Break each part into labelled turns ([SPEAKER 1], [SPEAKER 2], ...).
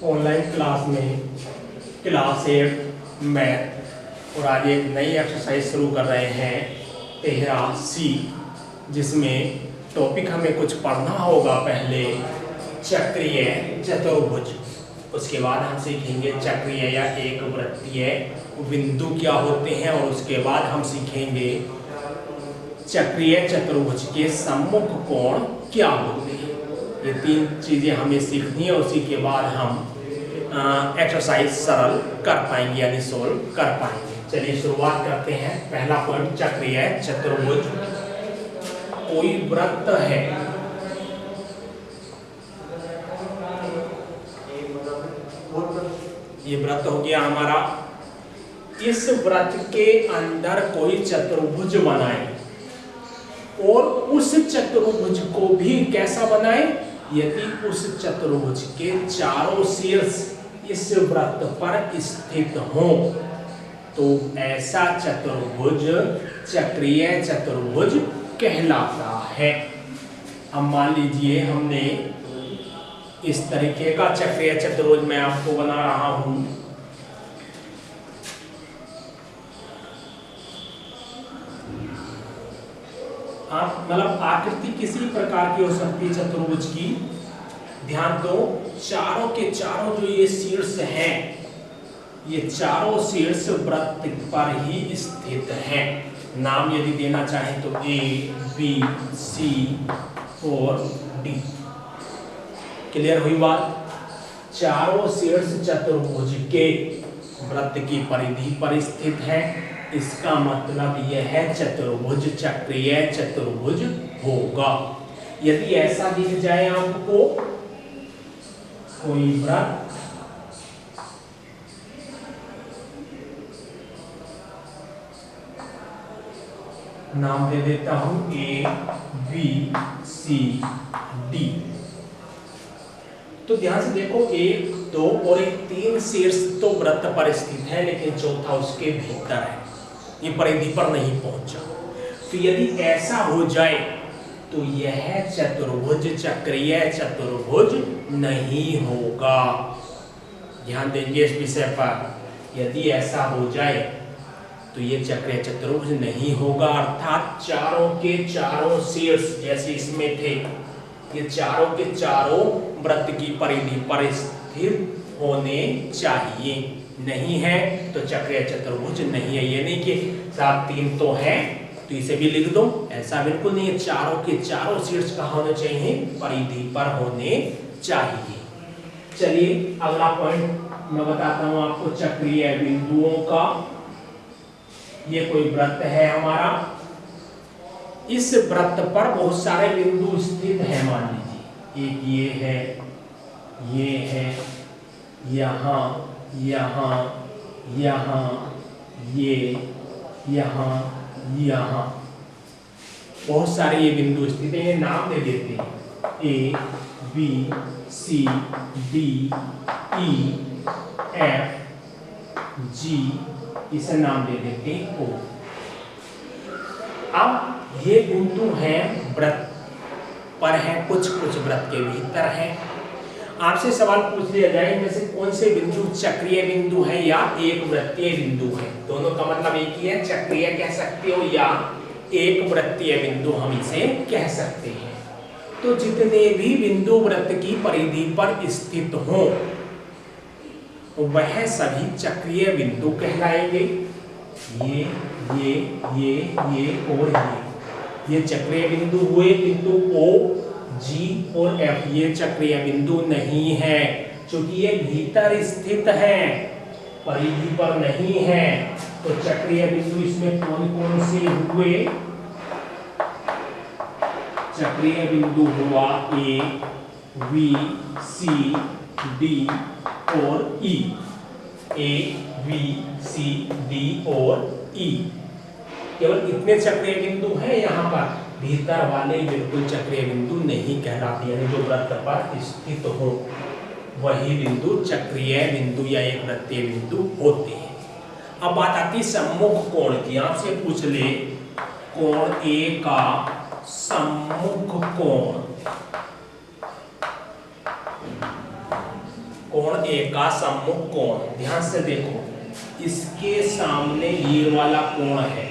[SPEAKER 1] Online class में class 8 math और आज एक नई एक्सरसाइज शुरू कर रहे हैं 13C, जिसमें टॉपिक हमें कुछ पढ़ना होगा। पहले चक्रीय चतुर्भुज, उसके बाद हम सीखेंगे चक्रीय या एक वृत्तीय बिंदु क्या होते हैं, और उसके बाद हम सीखेंगे चक्रीय चतुर्भुज के सम्मुख कोण क्या होते हैं। ये तीन चीज़ें हमें सीखनी है, उसी के बाद हम एक्सरसाइज सरल कर पाएंगे यानी सोल्व कर पाएंगे। चलिए शुरुआत करते हैं। पहला पॉइंट, चक्रीय चतुर्भुज। कोई वृत्त है, ये वृत्त हो गया हमारा। इस वृत्त के अंदर कोई चतुर्भुज बनाए और उस चतुर्भुज को भी कैसा बनाए, यदि उस चतुर्भुज के चारों शीर्ष इस वृत्त पर स्थित हो तो ऐसा चतुर्भुज चक्रीय चतुर्भुज कहलाता है। अब मान लीजिए हमने इस तरीके का चक्रीय चतुर्भुज मैं आपको बना रहा हूं। आप मतलब आकृति किसी प्रकार की हो सकती है चतुर्भुज की। ध्यान दो, चारों के चारों जो ये शीर्ष हैं, ये चारों शीर्ष वृत्त पर ही स्थित हैं। नाम यदि देना चाहें तो A, B, C और D। क्लियर हुई बात? चारों शीर्ष चतुर्भुज के वृत्त की परिधि पर स्थित है। इसका मतलब यह है चतुर्भुज चक्रीय चतुर्भुज होगा। यदि ऐसा दिख जाए आपको कोई वृत्त, नाम दे देता हूं A, B, C, D। तो ध्यान से देखो, 1, 2 और 3 शीर्ष तो वृत्त पर स्थित है, लेकिन चौथा उसके भीतर है, ये परिधि पर नहीं पहुंचा। तो यदि ऐसा हो जाए तो यह चतुर्भुज चक्रीय चतुर्भुज नहीं होगा। ध्यान देंगे इस विषय पर। यदि ऐसा हो जाए तो ये चक्रीय चतुर्भुज नहीं होगा, अर्थात चारों के चारों शीर्ष जैसे इसमें थे, ये चारों के चारों वृत्त की परिधि पर स्थित होने चाहिए। नहीं है तो चक्रीय चतुर्भुज नहीं है। ये नहीं कि साथ 3 तो है तो इसे भी लिख दो, ऐसा बिल्कुल नहीं है। चारों के चारों शीर्ष कहाँ होने चाहिए, परिधि पर होने चाहिए। चलिए अगला पॉइंट मैं बताता हूं आपको चक्रीय बिंदुओं का। ये कोई वृत्त है हमारा, इस वृत्त पर बहुत सारे बिंदु स्थित हैं। मान लीजिए एक ये है, यहाँ, यहाँ, यहाँ, ये, यहाँ, यहाँ, बहुत सारे ये बिंदु स्थित हैं। ये नाम दे देते हैं A, B, C, D, E, F, G, इसे नाम दे देते हैं O। अब ये बिंदु हैं वृत्त पर है, कुछ वृत्त के भीतर है। आपसे सवाल पूछ लिया जाए इनमें से कौन से बिंदु चक्रीय बिंदु है या एक वृत्तीय बिंदु है। दोनों का मतलब एक ही है, चक्रीय कह सकते हो या एक वृत्तीय बिंदु हम इसे कह सकते हैं। तो जितने भी बिंदु वृत्त की परिधि पर स्थित हो वह सभी चक्रीय बिंदु कहलाएंगे। ये और ये चक्रीय बिंदु हुए। बिंदु O, G और F ये चक्रीय बिंदु नहीं है, क्योंकि ये भीतर स्थित है, परिधि पर नहीं है। तो चक्रीय बिंदु इसमें कौन कौन से हुए? चक्रीय बिंदु हुआ A, B, C, D और E। A, B, C, D और E, केवल इतने चक्रीय बिंदु हैं यहाँ पर। भीतर वाले बिल्कुल चक्रीय बिंदु नहीं कहलाते, यानी जो वृत्त पर स्थित हो वही बिंदु चक्रीय बिंदु या एक वृत्तीय बिंदु होते हैं। अब बात आती है सम्मुख कोण की। आपसे पूछ ले कोण A का सम्मुख कोण कोण ए का सम्मुख कोण, ध्यान से देखो, इसके सामने ये वाला कोण है,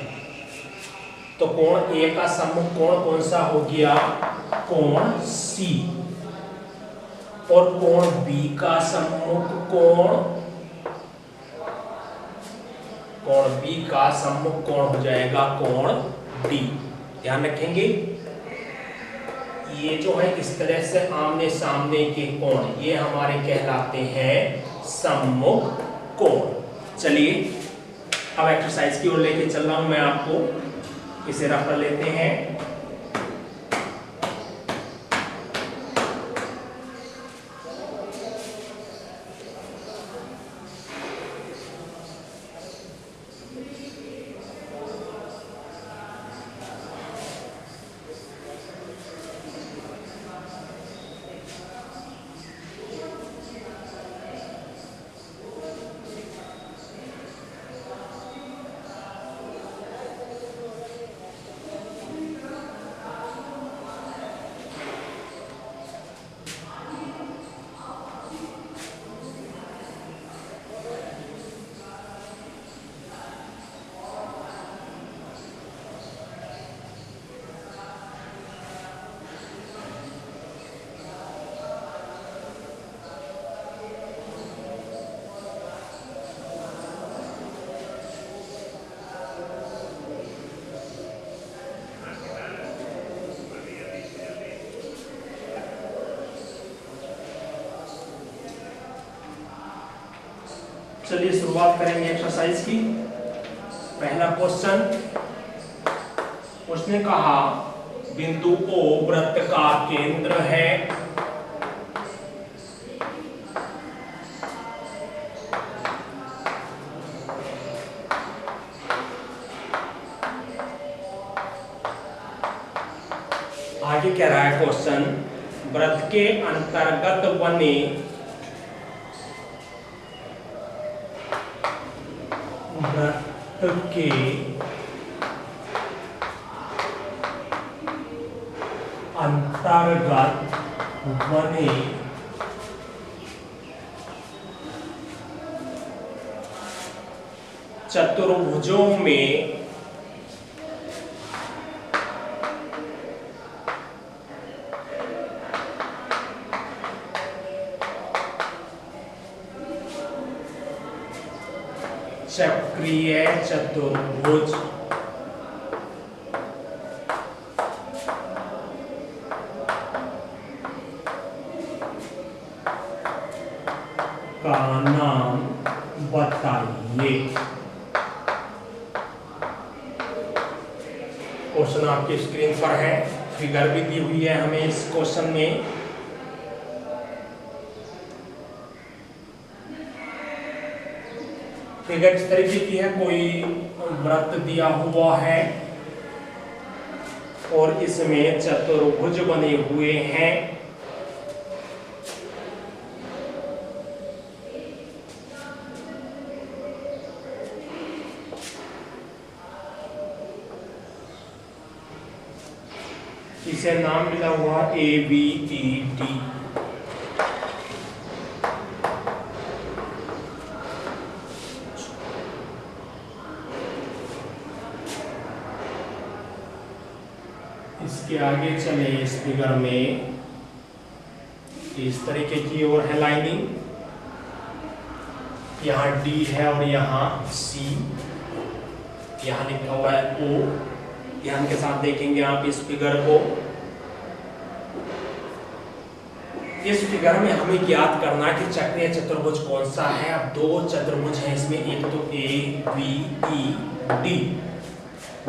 [SPEAKER 1] तो कोण ए का सम्मुख कोण कौन सा हो गया, कोण सी। और कोण बी का सम्मुख कोण, कोण बी का सम्मुख कोण हो जाएगा कोण डी। ध्यान रखेंगे, ये जो है इस तरह से आमने सामने के कोण, ये हमारे कहलाते हैं सम्मुख कोण। चलिए अब एक्सरसाइज की ओर लेके चल रहा हूं मैं आपको, इसे रफ कर लेते हैं। चलिए शुरुआत करेंगे एक्सरसाइज की। पहला क्वेश्चन, उसने कहा बिंदु O वृत्त का केंद्र है। आगे कह रहा है क्वेश्चन, वृत्त के अंतर्गत बने वृत्त के अंतर्गत बने चतुर्भुजों में चक्रीय चतुर्भुज का नाम बताइए। क्वेश्चन आपकी स्क्रीन पर है, फिगर भी दी हुई है हमें इस क्वेश्चन में। फिगर इस तरीके की है, कोई वृत्त दिया हुआ है और इसमें चतुर्भुज बने हुए हैं। इसे नाम मिला हुआ ABED। इसके आगे चले इस फिगर में, इस तरीके की और है लाइनिंग, यहाँ D है और यहाँ C, यहाँ लिखा हुआ है O। ध्यान के साथ देखेंगे आप इस फिगर को। इस फिगर में हमें ज्ञात करना है कि चक्रीय चतुर्भुज कौन सा है। अब दो चतुर्भुज हैं इसमें, एक तो ABED,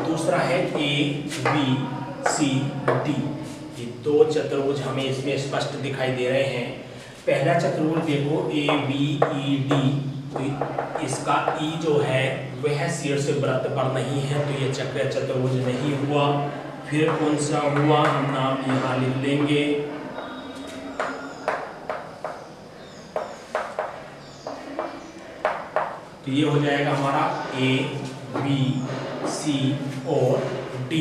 [SPEAKER 1] दूसरा है ABCD। ये दो चतुर्भुज हमें इसमें स्पष्ट दिखाई दे रहे हैं। पहला चतुर्भुज देखो ABED, तो इसका E जो है वह शीर्ष वृत्त पर नहीं है, तो ये चक्रीय चतुर्भुज नहीं हुआ। फिर कौन सा हुआ, हम नाम यहाँ लिख लेंगे, तो ये हो जाएगा हमारा A, B, C और D।